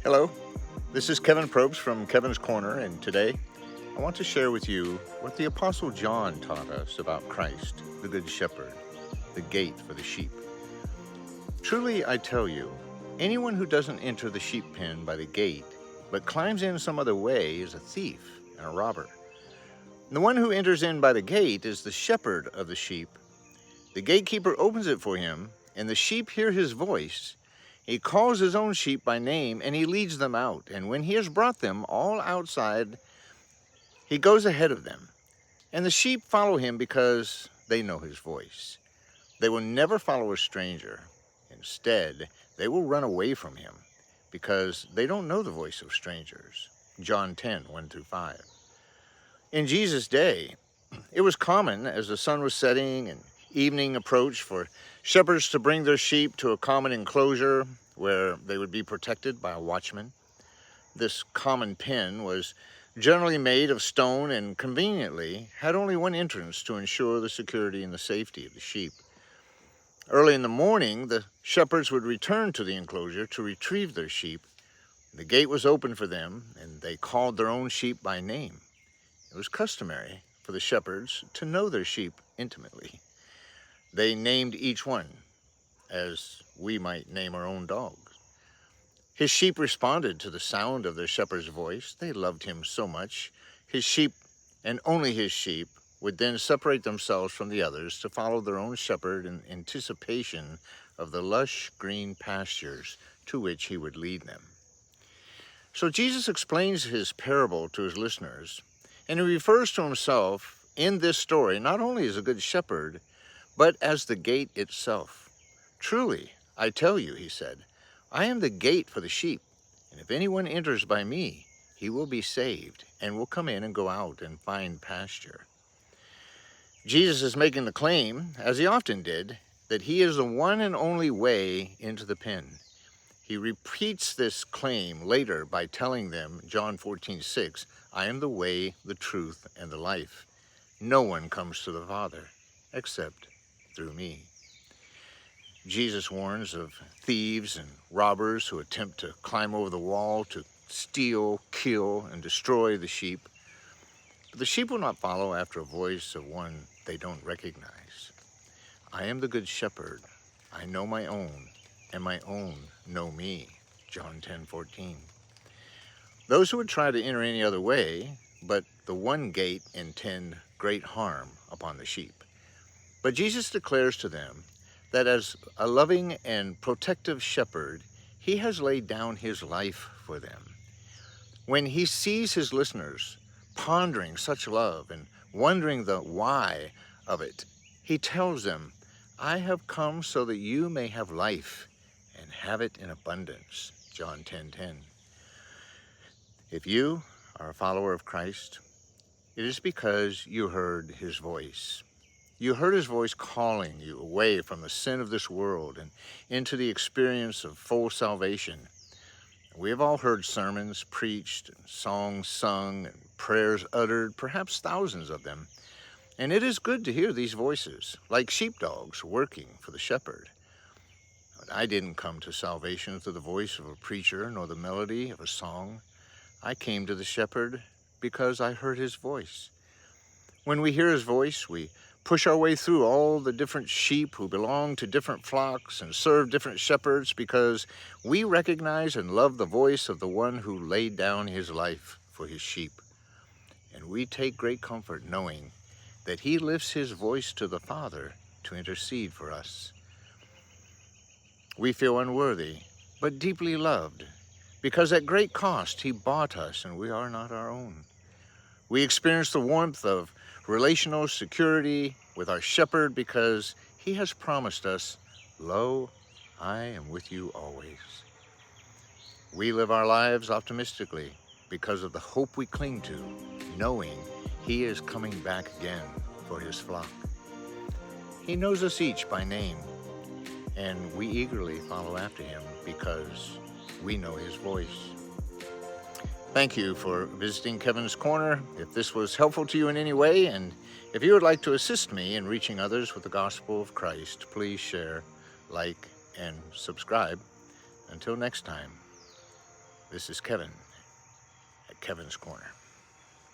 Hello, this is Kevin Probst from Kevin's Corner, and today I want to share with you what the Apostle John taught us about Christ, the Good Shepherd, the gate for the sheep. Truly, I tell you, anyone who doesn't enter the sheep pen by the gate, but climbs in some other way, is a thief and a robber. And the one who enters in by the gate is the shepherd of the sheep. The gatekeeper opens it for him, and the sheep hear his voice. He calls his own sheep by name, and he leads them out. And when he has brought them all outside, he goes ahead of them. And the sheep follow him because they know his voice. They will never follow a stranger. Instead, they will run away from him because they don't know the voice of strangers. John 10, 1-5. In Jesus' day, it was common as the sun was setting and evening approached for shepherds to bring their sheep to a common enclosure where they would be protected by a watchman. This common pen was generally made of stone and conveniently had only one entrance to ensure the security and the safety of the sheep. Early in the morning, the shepherds would return to the enclosure to retrieve their sheep. The gate was open for them, and they called their own sheep by name. It was customary for the shepherds to know their sheep intimately. They named each one as we might name our own dogs. His sheep responded to the sound of their shepherd's voice. They loved him so much. His sheep, and only his sheep, would then separate themselves from the others to follow their own shepherd in anticipation of the lush green pastures to which he would lead them. So Jesus explains his parable to his listeners, and he refers to himself in this story not only as a good shepherd, but as the gate itself. Truly, I tell you, he said, I am the gate for the sheep, and if anyone enters by me, he will be saved and will come in and go out and find pasture. Jesus is making the claim, as he often did, that he is the one and only way into the pen. He repeats this claim later by telling them, John 14:6, I am the way, the truth, and the life. No one comes to the Father except through me. Jesus warns of thieves and robbers who attempt to climb over the wall to steal, kill, and destroy the sheep. But the sheep will not follow after a voice of one they don't recognize. I am the good shepherd. I know my own, and my own know me. John 10:14. Those who would try to enter any other way, but the one gate, intend great harm upon the sheep. But Jesus declares to them that as a loving and protective shepherd, he has laid down his life for them. When he sees his listeners pondering such love and wondering the why of it, he tells them, I have come so that you may have life and have it in abundance. John 10:10. If you are a follower of Christ, it is because you heard his voice. You heard his voice calling you away from the sin of this world and into the experience of full salvation. We have all heard sermons preached, and songs sung, and prayers uttered, perhaps thousands of them. And it is good to hear these voices, like sheepdogs working for the shepherd. But I didn't come to salvation through the voice of a preacher nor the melody of a song. I came to the shepherd because I heard his voice. When we hear his voice, we push our way through all the different sheep who belong to different flocks and serve different shepherds because we recognize and love the voice of the one who laid down his life for his sheep. And we take great comfort knowing that he lifts his voice to the Father to intercede for us. We feel unworthy, but deeply loved, because at great cost he bought us and we are not our own. We experience the warmth of relational security with our shepherd because he has promised us, lo, I am with you always. We live our lives optimistically because of the hope we cling to, knowing he is coming back again for his flock. He knows us each by name, and we eagerly follow after him because we know his voice. Thank you for visiting Kevin's Corner. If this was helpful to you in any way, and if you would like to assist me in reaching others with the gospel of Christ, please share, like, and subscribe. Until next time, This is Kevin at Kevin's Corner.